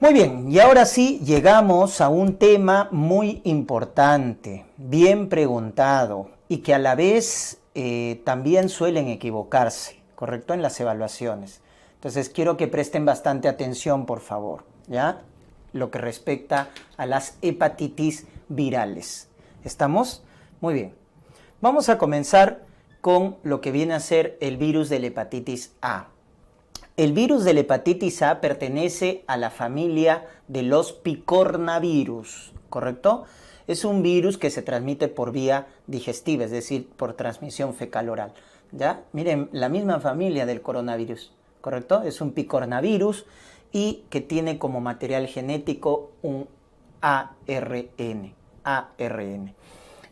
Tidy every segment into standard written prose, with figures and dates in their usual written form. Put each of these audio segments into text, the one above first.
Muy bien, y ahora sí llegamos a un tema muy importante, bien preguntado y que a la vez también suelen equivocarse, ¿correcto? En las evaluaciones. Entonces quiero que presten bastante atención, por favor, ¿ya? Lo que respecta a las hepatitis virales. ¿Estamos? Muy bien. Vamos a comenzar con lo que viene a ser el virus de la hepatitis A. El virus de la hepatitis A pertenece a la familia de los picornavirus, ¿correcto? Es un virus que se transmite por vía digestiva, es decir, por transmisión fecal-oral. ¿Ya? Miren, la misma familia del coronavirus, ¿correcto? Es un picornavirus y que tiene como material genético un ARN.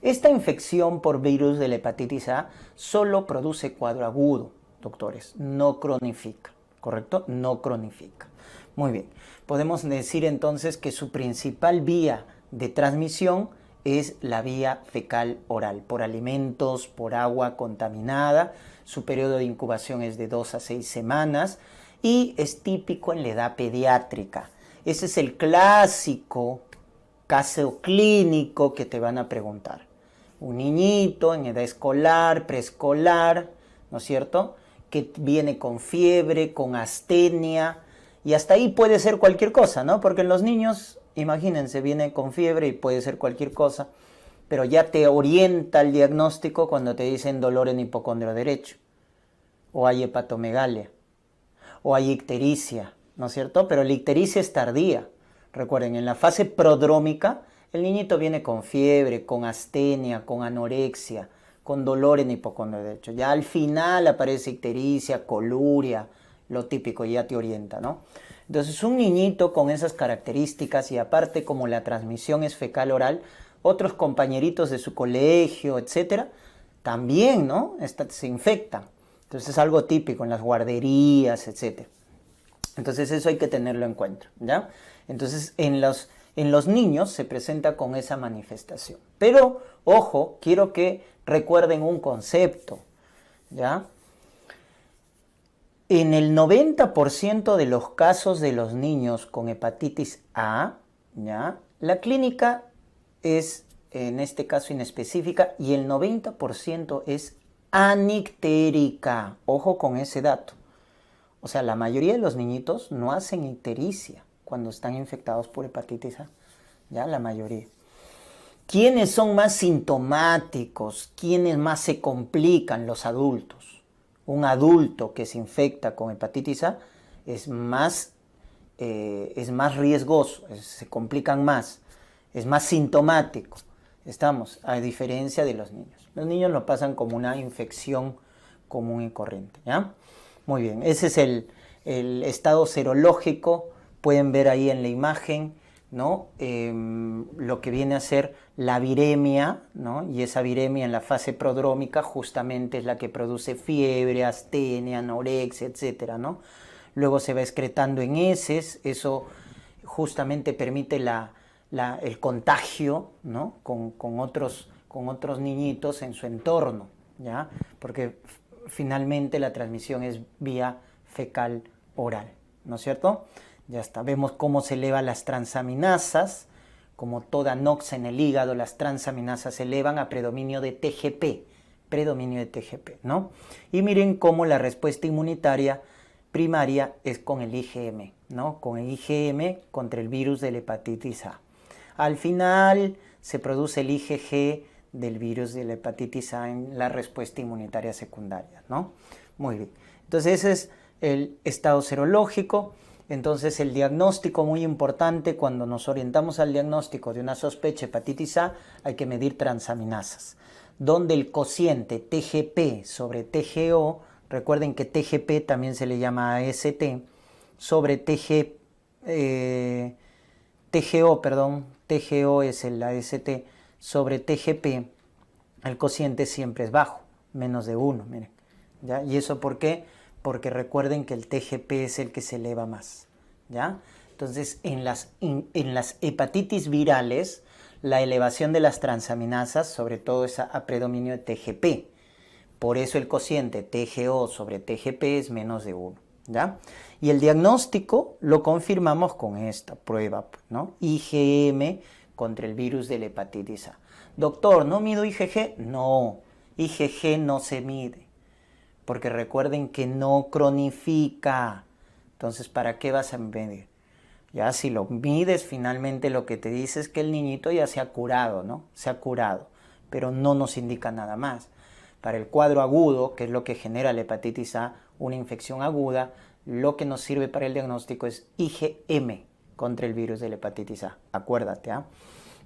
Esta infección por virus de la hepatitis A solo produce cuadro agudo, doctores, no cronifica. ¿Correcto? No cronifica. Muy bien. Podemos decir entonces que su principal vía de transmisión es la vía fecal oral, por alimentos, por agua contaminada. Su periodo de incubación es de 2 a 6 semanas y es típico en la edad pediátrica. Ese es el clásico caso clínico que te van a preguntar. Un niñito en edad escolar, preescolar, ¿no es cierto?, que viene con fiebre, con astenia, y hasta ahí puede ser cualquier cosa, ¿no? Porque en los niños, imagínense, viene con fiebre y puede ser cualquier cosa, pero ya te orienta el diagnóstico cuando te dicen dolor en hipocondrio derecho, o hay hepatomegalia, o hay ictericia, ¿no es cierto? Pero la ictericia es tardía. Recuerden, en la fase prodrómica, el niñito viene con fiebre, con astenia, con anorexia, con dolor en hipocondrio derecho. Ya al final aparece ictericia, coluria, lo típico, ya te orienta, ¿no? Entonces un niñito con esas características y aparte como la transmisión es fecal oral, otros compañeritos de su colegio, etcétera, también, ¿no? Se infectan. Entonces es algo típico en las guarderías, etcétera. Entonces eso hay que tenerlo en cuenta, ¿ya? Entonces en los niños se presenta con esa manifestación. Pero, ojo, quiero que recuerden un concepto, ¿ya? En el 90% de los casos de los niños con hepatitis A, ¿ya?, la clínica es, en este caso, inespecífica y el 90% es anictérica. Ojo con ese dato. O sea, la mayoría de los niñitos no hacen ictericia cuando están infectados por hepatitis A, ¿ya? La mayoría. ¿Quiénes son más sintomáticos? ¿Quiénes más se complican? Los adultos. Un adulto que se infecta con hepatitis A es más riesgoso, se complican más, es más sintomático. Estamos, a diferencia de los niños. Los niños lo pasan como una infección común y corriente, ¿ya? Muy bien, ese es el estado serológico. Pueden ver ahí en la imagen, ¿no? Lo que viene a ser la viremia, ¿no? Y esa viremia en la fase prodrómica justamente es la que produce fiebre, astenia, anorexia, etcétera, ¿no? Luego se va excretando en heces, eso justamente permite el contagio, ¿no? con otros niñitos en su entorno, ¿ya? Porque finalmente la transmisión es vía fecal oral, ¿no es cierto? Ya está, vemos cómo se elevan las transaminasas, como toda NOx en el hígado, las transaminasas se elevan a predominio de TGP, ¿no? Y miren cómo la respuesta inmunitaria primaria es con el IgM, ¿no? Con el IgM contra el virus de la hepatitis A. Al final se produce el IgG del virus de la hepatitis A en la respuesta inmunitaria secundaria, ¿no? Muy bien. Entonces ese es el estado serológico. Entonces el diagnóstico muy importante, cuando nos orientamos al diagnóstico de una sospecha de hepatitis A, hay que medir transaminasas, donde el cociente TGP sobre TGO, recuerden que TGP también se le llama AST, sobre TGO es el AST, sobre TGP, el cociente siempre es bajo, menos de 1, miren, ¿ya? ¿Y eso por qué? Porque recuerden que el TGP es el que se eleva más, ¿ya? Entonces, en las hepatitis virales, la elevación de las transaminasas, sobre todo es a predominio de TGP. Por eso el cociente TGO sobre TGP es menos de 1, ¿ya? Y el diagnóstico lo confirmamos con esta prueba, ¿no? IgM contra el virus de la hepatitis A. Doctor, ¿no mido IgG? No, IgG no se mide, porque recuerden que no cronifica. Entonces, ¿para qué vas a medir? Ya si lo mides, finalmente lo que te dice es que el niñito ya se ha curado, ¿no? Se ha curado, pero no nos indica nada más. Para el cuadro agudo, que es lo que genera la hepatitis A, una infección aguda, lo que nos sirve para el diagnóstico es IgM contra el virus de la hepatitis A. Acuérdate, ¿ah?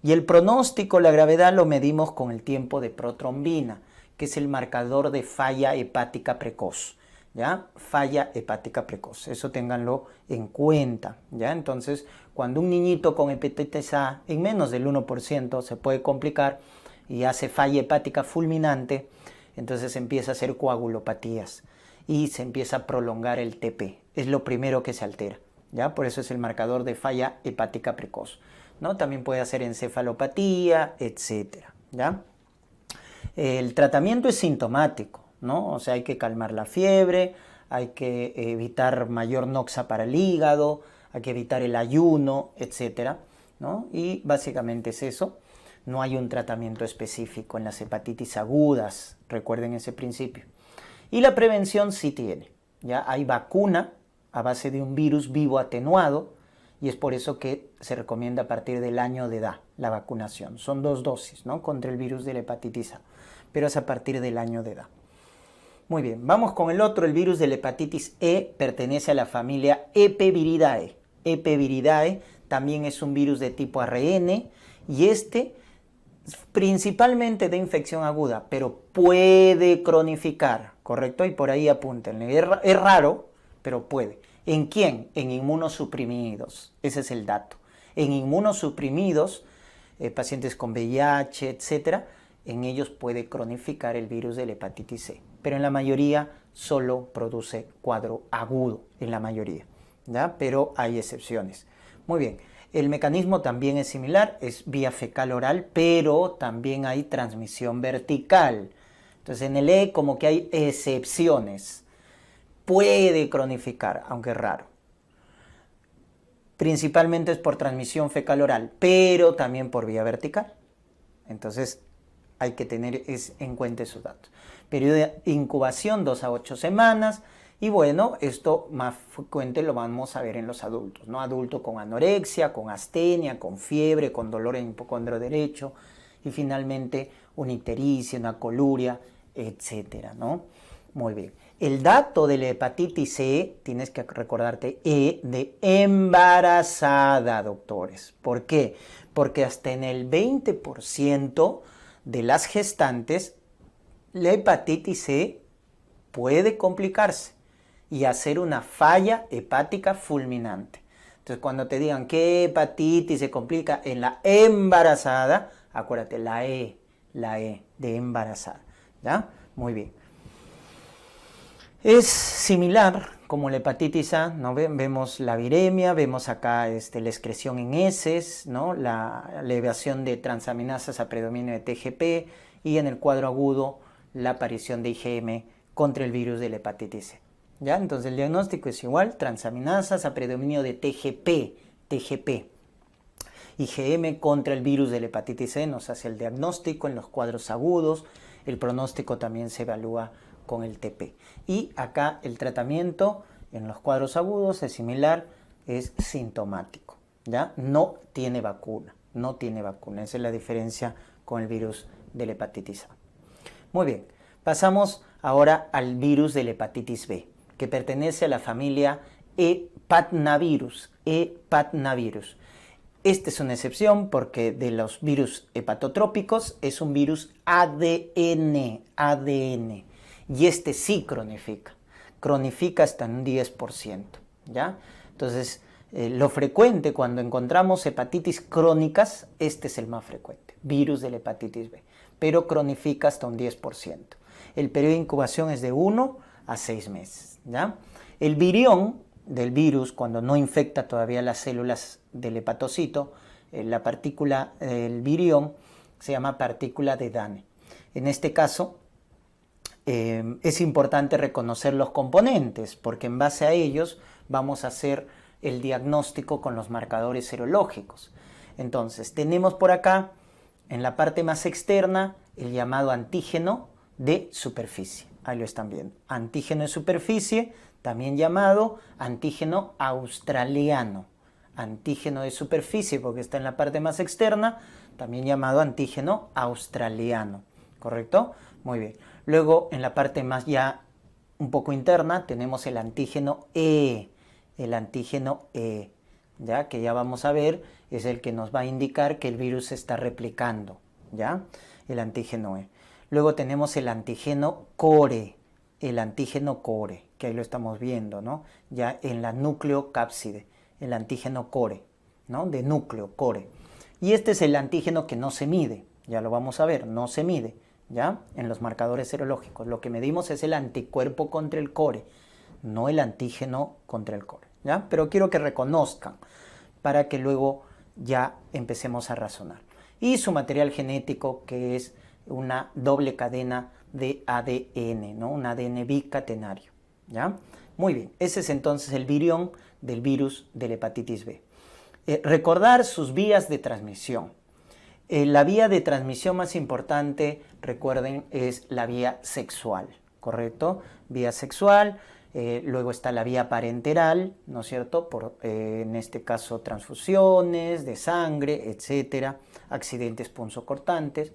Y el pronóstico, la gravedad, lo medimos con el tiempo de protrombina, que es el marcador de falla hepática precoz. ¿Ya? Falla hepática precoz, eso ténganlo en cuenta, ¿ya? Entonces, cuando un niñito con hepatitis A en menos del 1% se puede complicar y hace falla hepática fulminante, entonces empieza a hacer coagulopatías y se empieza a prolongar el TP, es lo primero que se altera, ¿ya? Por eso es el marcador de falla hepática precoz, ¿no? También puede hacer encefalopatía, etcétera, ¿ya? El tratamiento es sintomático, ¿no? O sea, hay que calmar la fiebre, hay que evitar mayor noxa para el hígado, hay que evitar el ayuno, etcétera, ¿no? Y básicamente es eso. No hay un tratamiento específico en las hepatitis agudas, recuerden ese principio. Y la prevención sí tiene, ¿ya? Hay vacuna a base de un virus vivo atenuado y es por eso que se recomienda a partir del año de edad la vacunación. Son 2 dosis, ¿no? Contra el virus de la hepatitis A, pero es a partir del año de edad. Muy bien, vamos con el otro, el virus de la hepatitis E, pertenece a la familia Epeviridae. Epeviridae también es un virus de tipo ARN y principalmente de infección aguda, pero puede cronificar, ¿correcto? Y por ahí apúntenle, es raro, pero puede. ¿En quién? En inmunosuprimidos, ese es el dato. En inmunosuprimidos, pacientes con VIH, etcétera, en ellos puede cronificar el virus de la hepatitis C, pero en la mayoría solo produce cuadro agudo, en la mayoría, ¿ya? Pero hay excepciones. Muy bien, el mecanismo también es similar, es vía fecal oral, pero también hay transmisión vertical. Entonces en el E como que hay excepciones. Puede cronificar, aunque es raro. Principalmente es por transmisión fecal oral, pero también por vía vertical. Entonces hay que tener en cuenta esos datos. Periodo de incubación 2 a 8 semanas. Y bueno, esto más frecuente lo vamos a ver en los adultos, ¿no? Adulto con anorexia, con astenia, con fiebre, con dolor en hipocondrio derecho y finalmente una ictericia, una coluria, etcétera, ¿no? Muy bien. El dato de la hepatitis C, tienes que recordarte, E de embarazada, doctores. ¿Por qué? Porque hasta en el 20% de las gestantes, la hepatitis C puede complicarse y hacer una falla hepática fulminante. Entonces, cuando te digan qué hepatitis se complica en la embarazada, acuérdate, la E de embarazada, ¿ya? Muy bien. Es similar como la hepatitis A, ¿no? Vemos la viremia, vemos acá la excreción en heces, ¿no? La elevación de transaminasas a predominio de TGP y en el cuadro agudo la aparición de IgM contra el virus de la hepatitis C. ¿Ya? Entonces el diagnóstico es igual, transaminasas a predominio de TGP. IgM contra el virus de la hepatitis C nos hace el diagnóstico en los cuadros agudos, el pronóstico también se evalúa con el TP. Y acá el tratamiento en los cuadros agudos es similar, es sintomático, ¿ya? No tiene vacuna, esa es la diferencia con el virus de la hepatitis A. Muy bien, pasamos ahora al virus de la hepatitis B, que pertenece a la familia Hepatnavirus. Esta es una excepción porque de los virus hepatotrópicos es un virus ADN, y sí cronifica hasta un 10%, ¿ya? Entonces, lo frecuente cuando encontramos hepatitis crónicas, este es el más frecuente, virus de la hepatitis B, pero cronifica hasta un 10%. El periodo de incubación es de 1 a 6 meses, ¿ya? El virión del virus, cuando no infecta todavía las células del hepatocito, la partícula del virión se llama partícula de Dane. En este caso, es importante reconocer los componentes, porque en base a ellos vamos a hacer el diagnóstico con los marcadores serológicos. Entonces, tenemos por acá, en la parte más externa, el llamado antígeno de superficie. Ahí lo están viendo. Antígeno de superficie, también llamado antígeno australiano. Antígeno de superficie, porque está en la parte más externa, también llamado antígeno australiano. ¿Correcto? Muy bien. Luego, en la parte más ya un poco interna, tenemos el antígeno E. El antígeno E, ¿ya? Que ya vamos a ver, es el que nos va a indicar que el virus se está replicando, ¿ya? El antígeno E. Luego tenemos el antígeno core, que ahí lo estamos viendo, ¿no? Ya en la nucleocápside, el antígeno core, ¿no? De núcleo, core. Y este es el antígeno que no se mide, ya lo vamos a ver, no se mide, ¿ya? En los marcadores serológicos. Lo que medimos es el anticuerpo contra el core, no el antígeno contra el core, ¿ya? Pero quiero que reconozcan para que luego ya empecemos a razonar. Y su material genético, que es una doble cadena de ADN, ¿no? Un ADN bicatenario, ¿ya? Muy bien, ese es entonces el virión del virus de la hepatitis B. Recordar sus vías de transmisión. La vía de transmisión más importante, recuerden, es la vía sexual, ¿correcto? Vía sexual, luego está la vía parenteral, ¿no es cierto? En este caso, transfusiones de sangre, etcétera, accidentes punzocortantes.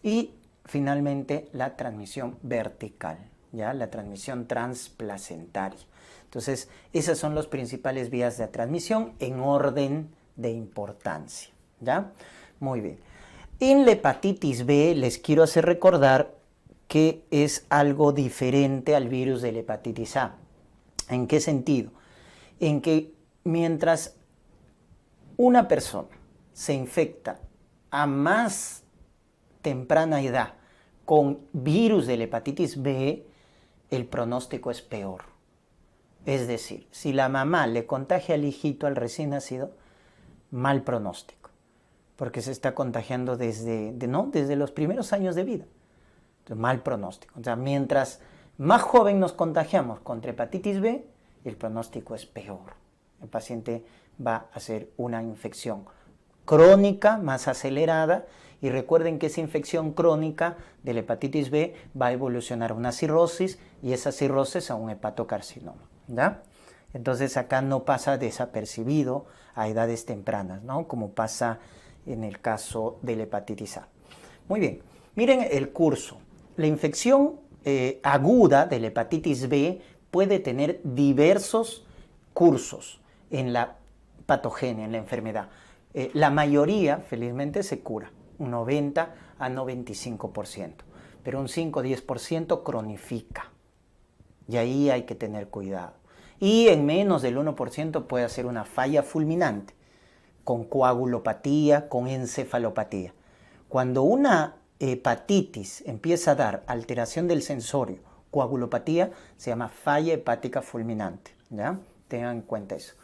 Y finalmente la transmisión vertical, ¿ya? La transmisión transplacentaria. Entonces, esas son las principales vías de transmisión en orden de importancia, ¿ya? Muy bien. En la hepatitis B les quiero hacer recordar que es algo diferente al virus de la hepatitis A. ¿En qué sentido? En que mientras una persona se infecta a más temprana edad con virus de la hepatitis B, el pronóstico es peor. Es decir, si la mamá le contagia al hijito, al recién nacido, mal pronóstico, porque se está contagiando desde los primeros años de vida. Entonces, mal pronóstico. O sea, mientras más joven nos contagiamos contra hepatitis B, el pronóstico es peor. El paciente va a hacer una infección crónica más acelerada, y recuerden que esa infección crónica de la hepatitis B va a evolucionar a una cirrosis, y esa cirrosis a un hepatocarcinoma, ¿ya? Entonces acá no pasa desapercibido a edades tempranas, ¿no? Como pasa en el caso de la hepatitis A. Muy bien, miren el curso. La infección aguda de la hepatitis B puede tener diversos cursos en la patogenia, en la enfermedad. La mayoría, felizmente, se cura, un 90 a 95%, pero un 5 o 10% cronifica, y ahí hay que tener cuidado. Y en menos del 1% puede hacer una falla fulminante, con coagulopatía, con encefalopatía. Cuando una hepatitis empieza a dar alteración del sensorio, coagulopatía, se llama falla hepática fulminante, ¿ya? Tengan en cuenta eso.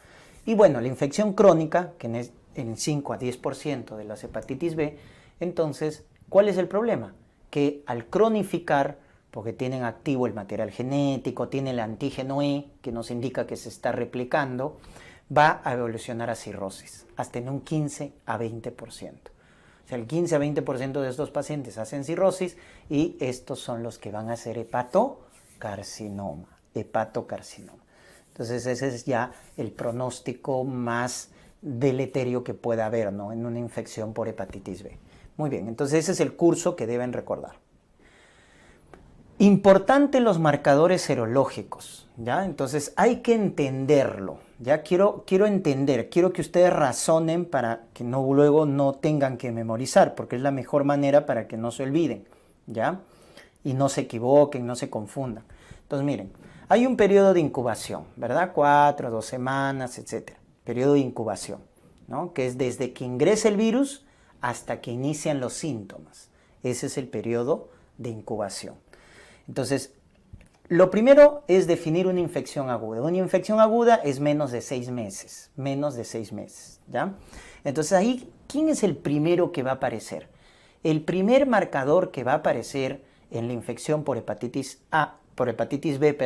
Y bueno, la infección crónica, que en 5 a 10% de las hepatitis B, entonces, ¿cuál es el problema? Que al cronificar, porque tienen activo el material genético, tiene el antígeno E, que nos indica que se está replicando, va a evolucionar a cirrosis, hasta en un 15 a 20%. O sea, el 15 a 20% de estos pacientes hacen cirrosis, y estos son los que van a hacer hepatocarcinoma. Entonces, ese es ya el pronóstico más deleterio que pueda haber, ¿no? En una infección por hepatitis B. Muy bien, entonces ese es el curso que deben recordar. Importante los marcadores serológicos, ¿ya? Entonces hay que entenderlo, ¿ya? Quiero que ustedes razonen para que luego no tengan que memorizar, porque es la mejor manera para que no se olviden, ¿ya? Y no se equivoquen, no se confundan. Entonces miren, hay un periodo de incubación, ¿verdad? 4, 2 semanas, etcétera. Periodo de incubación, ¿no? Que es desde que ingresa el virus hasta que inician los síntomas. Ese es el periodo de incubación. Entonces, lo primero es definir una infección aguda. Una infección aguda es menos de 6 meses, ¿ya? Entonces ahí, ¿quién es el primero que va a aparecer? El primer marcador que va a aparecer en la infección por hepatitis B,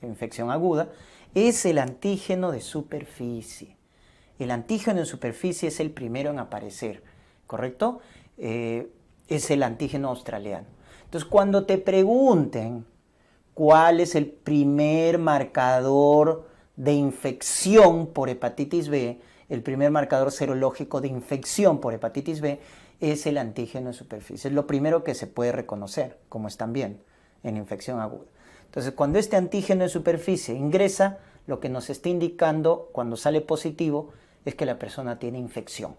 infección aguda, es el antígeno de superficie. El antígeno de superficie es el primero en aparecer, ¿correcto? Es el antígeno australiano. Entonces, cuando te pregunten cuál es el primer marcador de infección por hepatitis B, el primer marcador serológico de infección por hepatitis B es el antígeno de superficie. Es lo primero que se puede reconocer, como están viendo, en infección aguda. Entonces, cuando este antígeno de superficie ingresa, lo que nos está indicando cuando sale positivo es que la persona tiene infección,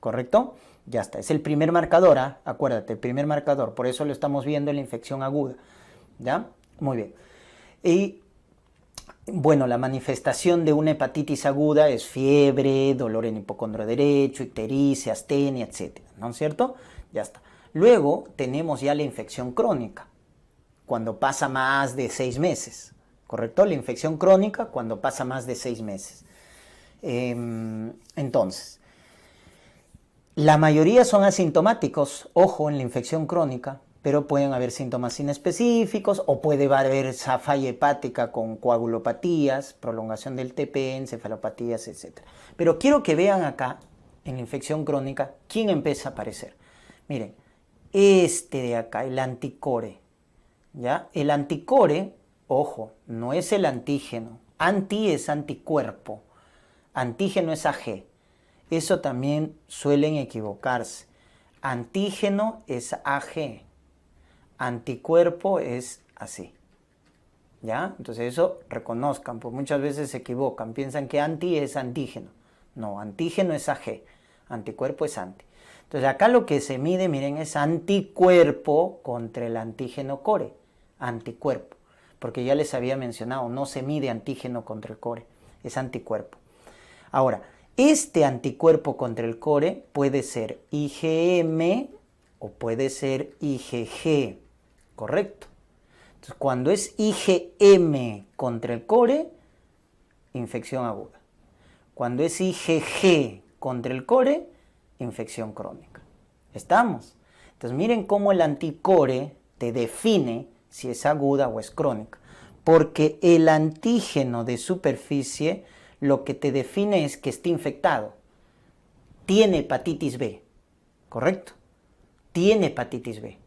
¿correcto? Ya está, es el primer marcador, acuérdate, el primer marcador, por eso lo estamos viendo en la infección aguda, ¿ya? Muy bien. Y bueno, la manifestación de una hepatitis aguda es fiebre, dolor en hipocondrio derecho, ictericia, astenia, etc., ¿no es cierto? Ya está. Luego tenemos ya la infección crónica, cuando pasa más de 6 meses, ¿correcto? La infección crónica cuando pasa más de 6 meses. Entonces, la mayoría son asintomáticos, ojo, en la infección crónica, pero pueden haber síntomas inespecíficos o puede haber falla hepática con coagulopatías, prolongación del TP, encefalopatías, etc. Pero quiero que vean acá, en la infección crónica, quién empieza a aparecer. Miren, este de acá, el anticore, ¿ya? El anticore, ojo, no es el antígeno. Anti es anticuerpo, antígeno es AG. Eso también suelen equivocarse. Antígeno es AG. Anticuerpo es así, ¿ya? Entonces eso reconozcan, pues muchas veces se equivocan, piensan que anti es antígeno. No, antígeno es AG, anticuerpo es anti. Entonces acá lo que se mide, miren, es anticuerpo contra el antígeno core, anticuerpo, porque ya les había mencionado, no se mide antígeno contra el core, es anticuerpo. Ahora, este anticuerpo contra el core puede ser IgM o puede ser IgG, ¿correcto? Entonces, cuando es IgM contra el core, infección aguda. Cuando es IgG contra el core, infección crónica. ¿Estamos? Entonces, miren cómo el anticore te define si es aguda o es crónica. Porque el antígeno de superficie lo que te define es que esté infectado. Tiene hepatitis B, ¿correcto? Tiene hepatitis B.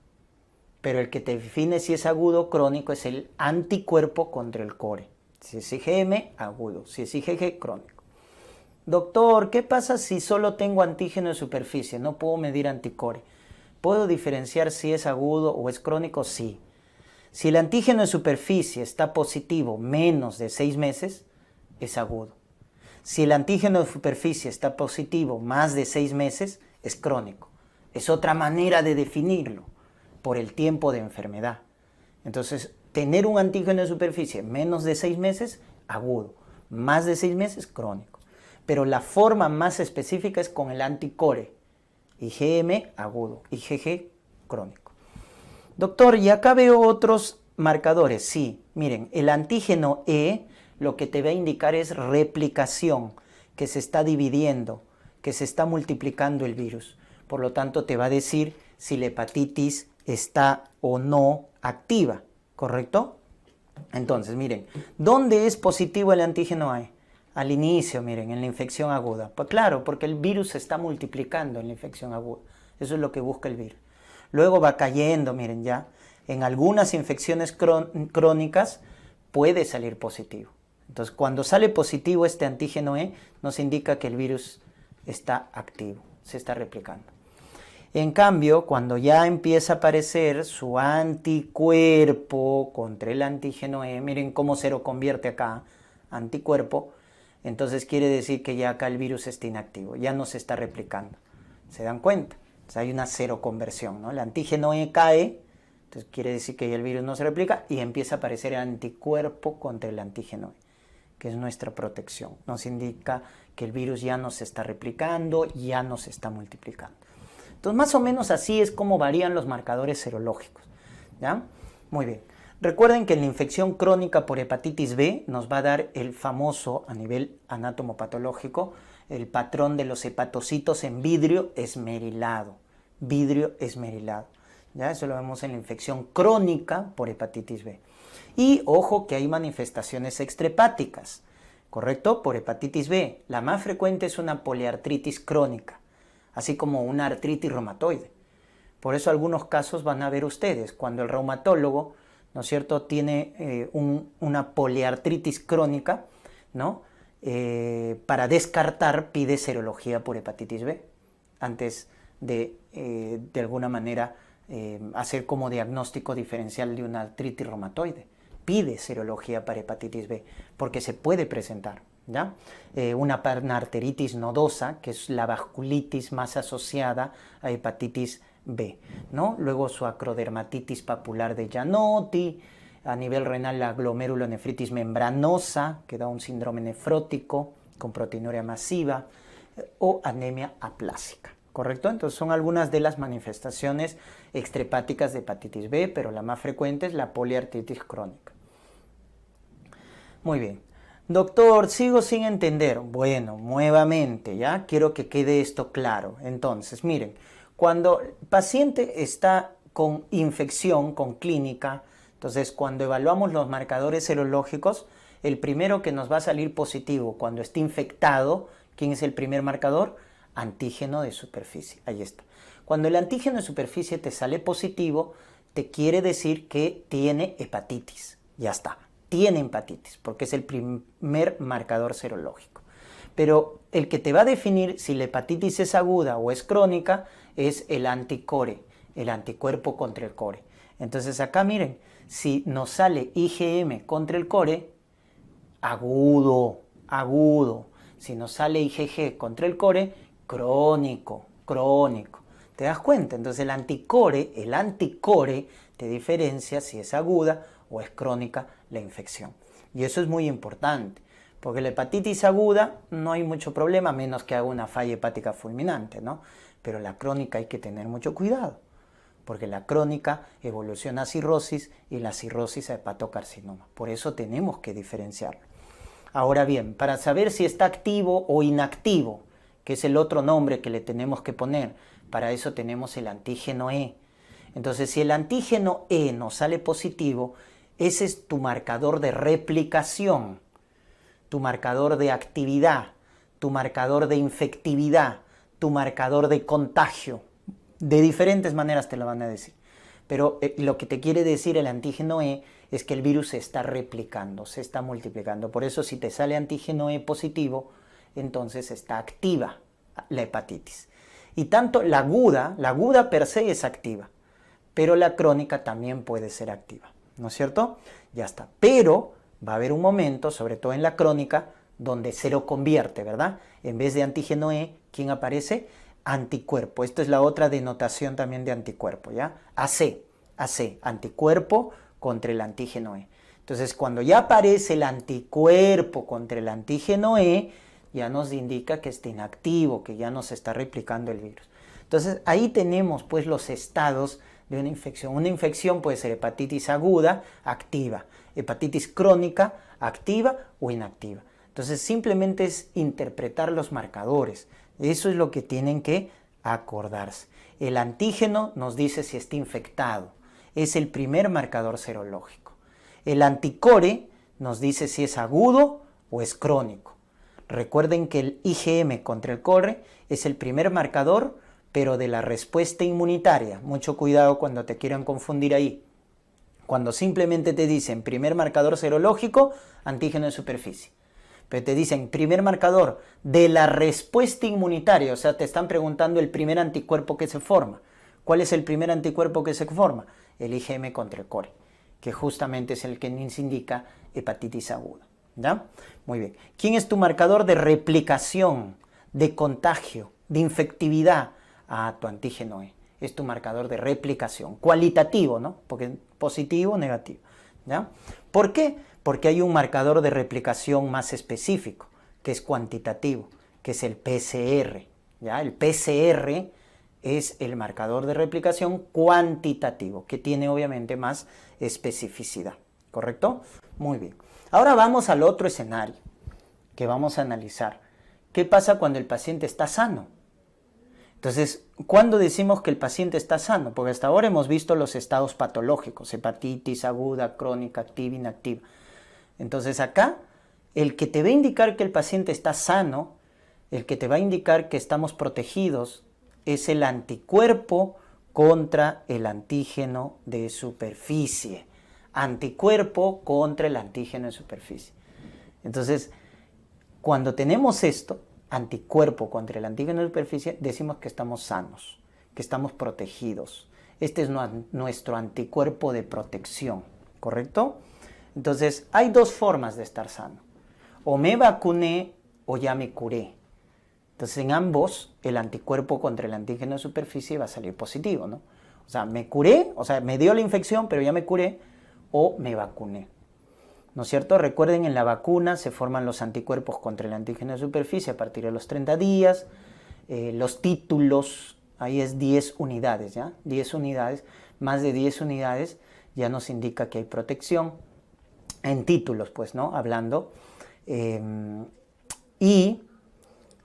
Pero el que te define si es agudo o crónico es el anticuerpo contra el core. Si es IgM, agudo. Si es IgG, crónico. Doctor, ¿qué pasa si solo tengo antígeno de superficie? No puedo medir anticore. ¿Puedo diferenciar si es agudo o es crónico? Sí. Si el antígeno de superficie está positivo menos de 6 meses, es agudo. Si el antígeno de superficie está positivo más de 6 meses, es crónico. Es otra manera de definirlo por el tiempo de enfermedad. Entonces, tener un antígeno de superficie menos de 6 meses, agudo. Más de 6 meses, crónico. Pero la forma más específica es con el anticore. IgM, agudo. IgG, crónico. Doctor, y acá veo otros marcadores. Sí, miren, el antígeno E lo que te va a indicar es replicación, que se está dividiendo, que se está multiplicando el virus. Por lo tanto, te va a decir si la hepatitis está o no activa, ¿correcto? Entonces, miren, ¿dónde es positivo el antígeno E? Al inicio, miren, en la infección aguda. Pues claro, porque el virus se está multiplicando en la infección aguda. Eso es lo que busca el virus. Luego va cayendo, miren ya. En algunas infecciones crónicas puede salir positivo. Entonces, cuando sale positivo este antígeno E, nos indica que el virus está activo, se está replicando. En cambio, cuando ya empieza a aparecer su anticuerpo contra el antígeno E, miren cómo se lo convierte acá, anticuerpo, entonces quiere decir que ya acá el virus está inactivo, ya no se está replicando. ¿Se dan cuenta? Entonces hay una seroconversión, ¿no? El antígeno E cae, entonces quiere decir que ya el virus no se replica y empieza a aparecer el anticuerpo contra el antígeno E, que es nuestra protección. Nos indica que el virus ya no se está replicando, ya no se está multiplicando. Entonces, más o menos así es como varían los marcadores serológicos, ¿ya? Muy bien. Recuerden que en la infección crónica por hepatitis B nos va a dar el famoso, a nivel anatomopatológico, el patrón de los hepatocitos en vidrio esmerilado. Vidrio esmerilado. ¿ya? Eso lo vemos en la infección crónica por hepatitis B. Y ojo que hay manifestaciones extrahepáticas, ¿correcto? Por hepatitis B. La más frecuente es una poliartritis crónica, así como una artritis reumatoide. Por eso algunos casos van a ver ustedes, cuando el reumatólogo, ¿no es cierto?, tiene una poliartritis crónica, ¿no? Para descartar pide serología por hepatitis B, antes de alguna manera hacer como diagnóstico diferencial de una artritis reumatoide. Pide serología para hepatitis B, porque se puede presentar, ¿ya? Una panarteritis nodosa, que es la vasculitis más asociada a hepatitis B, ¿no? Luego su acrodermatitis papular de Gianotti, a nivel renal la glomerulonefritis membranosa, que da un síndrome nefrótico con proteinuria masiva, o anemia aplásica, ¿correcto? Entonces son algunas de las manifestaciones extrahepáticas de hepatitis B, pero la más frecuente es la poliartritis crónica. Muy bien. Doctor, sigo sin entender. Bueno, nuevamente, ¿ya? Quiero que quede esto claro. Entonces, miren, cuando el paciente está con infección, con clínica, entonces cuando evaluamos los marcadores serológicos, el primero que nos va a salir positivo cuando esté infectado, ¿quién es el primer marcador? Antígeno de superficie. Ahí está. Cuando el antígeno de superficie te sale positivo, te quiere decir que tiene hepatitis. Ya está. Tiene hepatitis, porque es el primer marcador serológico. Pero el que te va a definir si la hepatitis es aguda o es crónica es el anticore, el anticuerpo contra el core. Entonces acá miren, si nos sale IgM contra el core, agudo, agudo. Si nos sale IgG contra el core, crónico, crónico. ¿Te das cuenta? Entonces el anticore te diferencia si es aguda o es crónica la infección. Y eso es muy importante, porque la hepatitis aguda no hay mucho problema, menos que haga una falla hepática fulminante, ¿no? Pero la crónica hay que tener mucho cuidado, porque la crónica evoluciona a cirrosis y la cirrosis a hepatocarcinoma. Por eso tenemos que diferenciarlo. Ahora bien, para saber si está activo o inactivo, que es el otro nombre que le tenemos que poner, para eso tenemos el antígeno E. Entonces, si el antígeno E nos sale positivo, ese es tu marcador de replicación, tu marcador de actividad, tu marcador de infectividad, tu marcador de contagio. De diferentes maneras te lo van a decir. Pero lo que te quiere decir el antígeno E es que el virus se está replicando, se está multiplicando. Por eso si te sale antígeno E positivo, entonces está activa la hepatitis. Y tanto la aguda per se es activa, pero la crónica también puede ser activa, ¿no es cierto? Ya está. Pero va a haber un momento, sobre todo en la crónica, donde se lo convierte, ¿verdad? En vez de antígeno E, ¿quién aparece? Anticuerpo. Esta es la otra denotación también de anticuerpo, ¿ya? AC, anticuerpo contra el antígeno E. Entonces, cuando ya aparece el anticuerpo contra el antígeno E, ya nos indica que está inactivo, que ya no se está replicando el virus. Entonces, ahí tenemos pues los estados de una infección. Una infección puede ser hepatitis aguda, activa, hepatitis crónica, activa o inactiva. Entonces, simplemente es interpretar los marcadores. Eso es lo que tienen que acordarse. El antígeno nos dice si está infectado. Es el primer marcador serológico. El anticore nos dice si es agudo o es crónico. Recuerden que el IgM contra el core es el primer marcador, pero de la respuesta inmunitaria. Mucho cuidado cuando te quieran confundir ahí. Cuando simplemente te dicen primer marcador serológico, antígeno de superficie. Pero te dicen primer marcador de la respuesta inmunitaria, o sea, te están preguntando el primer anticuerpo que se forma. ¿Cuál es el primer anticuerpo que se forma? El IgM contra el core, que justamente es el que nos indica hepatitis aguda. ¿Ya? Muy bien. ¿Quién es tu marcador de replicación, de contagio, de infectividad? Ah, tu antígeno E. Es tu marcador de replicación, cualitativo, ¿no? Porque positivo o negativo. ¿Ya? ¿Por qué? Porque hay un marcador de replicación más específico, que es cuantitativo, que es el PCR. ¿Ya? El PCR es el marcador de replicación cuantitativo, que tiene obviamente más especificidad. ¿Correcto? Muy bien. Ahora vamos al otro escenario que vamos a analizar. ¿Qué pasa cuando el paciente está sano? Entonces, ¿cuándo decimos que el paciente está sano? Porque hasta ahora hemos visto los estados patológicos, hepatitis aguda, crónica, activa, inactiva. Entonces acá, el que te va a indicar que el paciente está sano, el que te va a indicar que estamos protegidos, es el anticuerpo contra el antígeno de superficie. Anticuerpo contra el antígeno de superficie. Entonces, cuando tenemos esto, anticuerpo contra el antígeno de superficie, decimos que estamos sanos, que estamos protegidos. Este es nuestro anticuerpo de protección, ¿correcto? Entonces, hay dos formas de estar sano. O me vacuné o ya me curé. Entonces, en ambos, el anticuerpo contra el antígeno de superficie va a salir positivo, ¿no? O sea, me curé, o sea, me dio la infección, pero ya me curé, o me vacuné. ¿No es cierto? Recuerden, en la vacuna se forman los anticuerpos contra el antígeno de superficie a partir de los 30 días. Los títulos, ahí es 10 unidades, ¿ya? 10 unidades, más de 10 unidades ya nos indica que hay protección. En títulos, pues, ¿no? Hablando. Y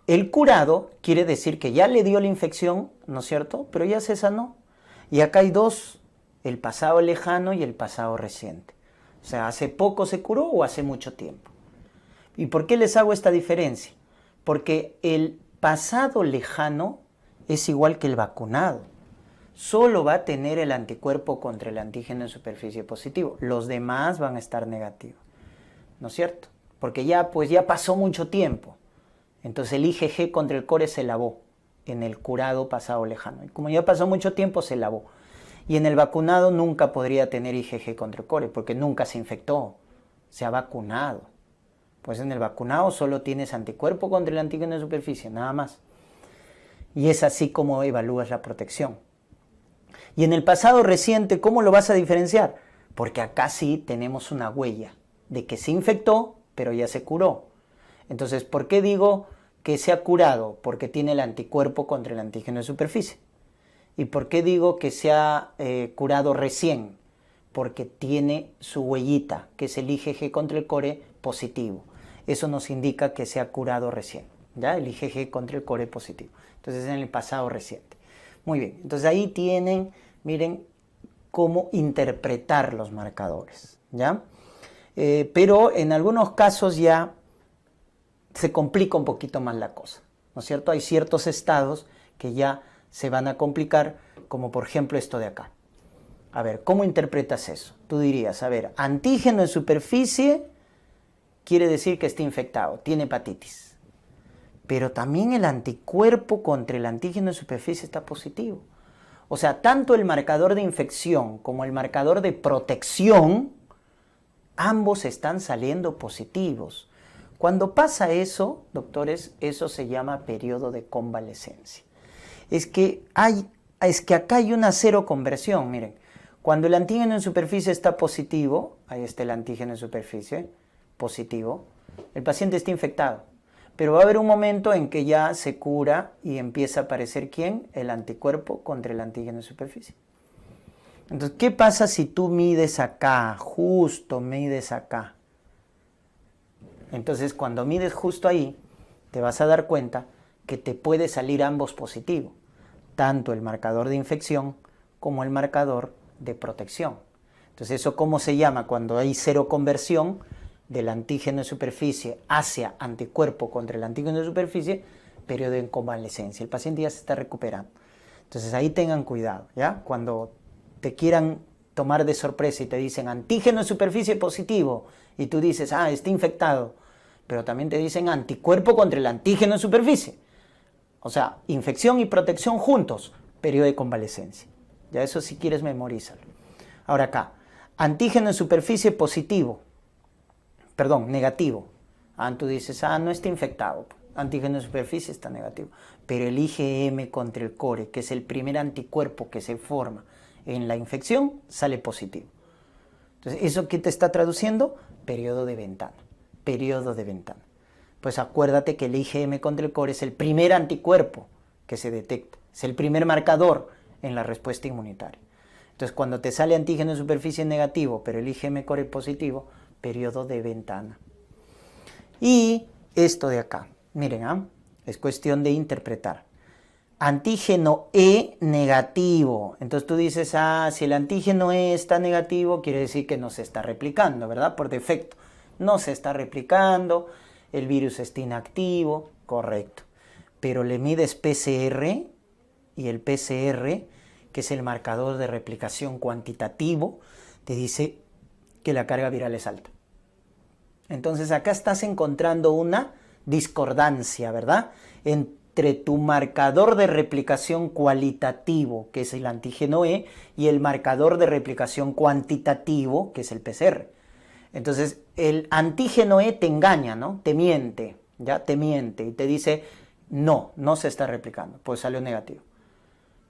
el curado quiere decir que ya le dio la infección, ¿no es cierto? Pero ya se sanó. Y acá hay dos, el pasado lejano y el pasado reciente. O sea, ¿hace poco se curó o hace mucho tiempo? ¿Y por qué les hago esta diferencia? Porque el pasado lejano es igual que el vacunado. Solo va a tener el anticuerpo contra el antígeno de superficie positivo. Los demás van a estar negativos. ¿No es cierto? Porque ya pasó mucho tiempo. Entonces el IgG contra el core se lavó en el curado pasado lejano. Y como ya pasó mucho tiempo, se lavó. Y en el vacunado nunca podría tener IgG contra el core, porque nunca se infectó, se ha vacunado. Pues en el vacunado solo tienes anticuerpo contra el antígeno de superficie, nada más. Y es así como evalúas la protección. Y en el pasado reciente, ¿cómo lo vas a diferenciar? Porque acá sí tenemos una huella de que se infectó, pero ya se curó. Entonces, ¿por qué digo que se ha curado? Porque tiene el anticuerpo contra el antígeno de superficie. ¿Y por qué digo que se ha curado recién? Porque tiene su huellita, que es el IgG contra el core positivo. Eso nos indica que se ha curado recién, ¿ya? El IgG contra el core positivo. Entonces, en el pasado reciente. Muy bien, entonces ahí tienen, miren, cómo interpretar los marcadores, ¿ya? Pero en algunos casos ya se complica un poquito más la cosa, ¿no es cierto? Hay ciertos estados que ya se van a complicar, como por ejemplo esto de acá. A ver, ¿cómo interpretas eso? Tú dirías, a ver, antígeno en superficie quiere decir que está infectado, tiene hepatitis. Pero también el anticuerpo contra el antígeno en superficie está positivo. O sea, tanto el marcador de infección como el marcador de protección, ambos están saliendo positivos. Cuando pasa eso, doctores, eso se llama periodo de convalecencia. Es que acá hay una cero conversión, miren. Cuando el antígeno en superficie está positivo, ahí está el antígeno en superficie, positivo, el paciente está infectado. Pero va a haber un momento en que ya se cura y empieza a aparecer, ¿quién? El anticuerpo contra el antígeno en superficie. Entonces, ¿qué pasa si tú mides acá, justo mides acá? Entonces, cuando mides justo ahí, te vas a dar cuenta que te puede salir ambos positivos, tanto el marcador de infección como el marcador de protección. Entonces, ¿eso cómo se llama? Cuando hay cero conversión del antígeno de superficie hacia anticuerpo contra el antígeno de superficie, periodo de convalecencia. El paciente ya se está recuperando. Entonces, ahí tengan cuidado, ¿ya? Cuando te quieran tomar de sorpresa y te dicen antígeno de superficie positivo y tú dices, está infectado, pero también te dicen anticuerpo contra el antígeno de superficie. O sea, infección y protección juntos, periodo de convalecencia. Ya eso si quieres memorízalo. Ahora acá, antígeno en superficie positivo, negativo. Tú dices, no está infectado. Antígeno en superficie está negativo. Pero el IgM contra el core, que es el primer anticuerpo que se forma en la infección, sale positivo. Entonces, ¿eso qué te está traduciendo? Periodo de ventana. Periodo de ventana. Pues acuérdate que el IgM contra el core es el primer anticuerpo que se detecta. Es el primer marcador en la respuesta inmunitaria. Entonces, cuando te sale antígeno en superficie negativo, pero el IgM core positivo, periodo de ventana. Y esto de acá, miren, es cuestión de interpretar. antígeno E negativo. Entonces tú dices, ah, si el antígeno E está negativo, quiere decir que no se está replicando, ¿verdad? Por defecto. No se está replicando, el virus está inactivo, correcto. Pero le mides PCR y el PCR, que es el marcador de replicación cuantitativo, te dice que la carga viral es alta. Entonces acá estás encontrando una discordancia, ¿verdad? Entre tu marcador de replicación cualitativo, que es el antígeno E, y el marcador de replicación cuantitativo, que es el PCR. Entonces, el antígeno E te engaña, ¿no? Te miente, ¿ya? Te miente y te dice, no, no se está replicando, pues salió negativo.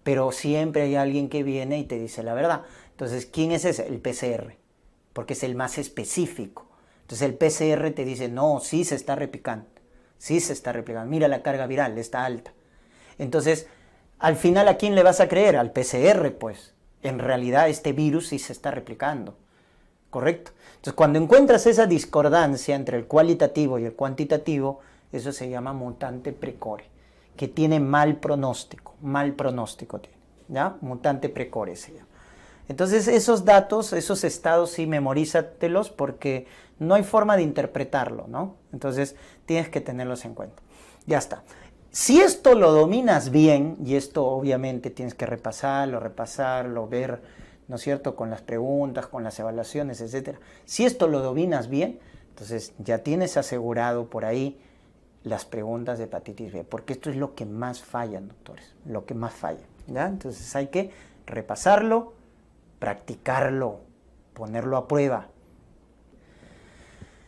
Pero siempre hay alguien que viene y te dice la verdad. Entonces, ¿quién es ese? El PCR, porque es el más específico. Entonces, el PCR te dice, no, sí se está replicando, sí se está replicando. Mira la carga viral, está alta. Entonces, al final, ¿a quién le vas a creer? Al PCR, pues. En realidad, este virus sí se está replicando. ¿Correcto? Entonces, cuando encuentras esa discordancia entre el cualitativo y el cuantitativo, eso se llama mutante precore, que tiene mal pronóstico tiene, ¿ya? Mutante precore se llama. Entonces, esos datos, esos estados, sí, memorízatelos porque no hay forma de interpretarlo, ¿no? Entonces, tienes que tenerlos en cuenta. Ya está. Si esto lo dominas bien, y esto obviamente tienes que repasarlo, ver, ¿no es cierto?, con las preguntas, con las evaluaciones, etc. Si esto lo dominas bien, entonces ya tienes asegurado por ahí las preguntas de hepatitis B, porque esto es lo que más falla, doctores, lo que más falla, ¿ya? Entonces hay que repasarlo, practicarlo, ponerlo a prueba,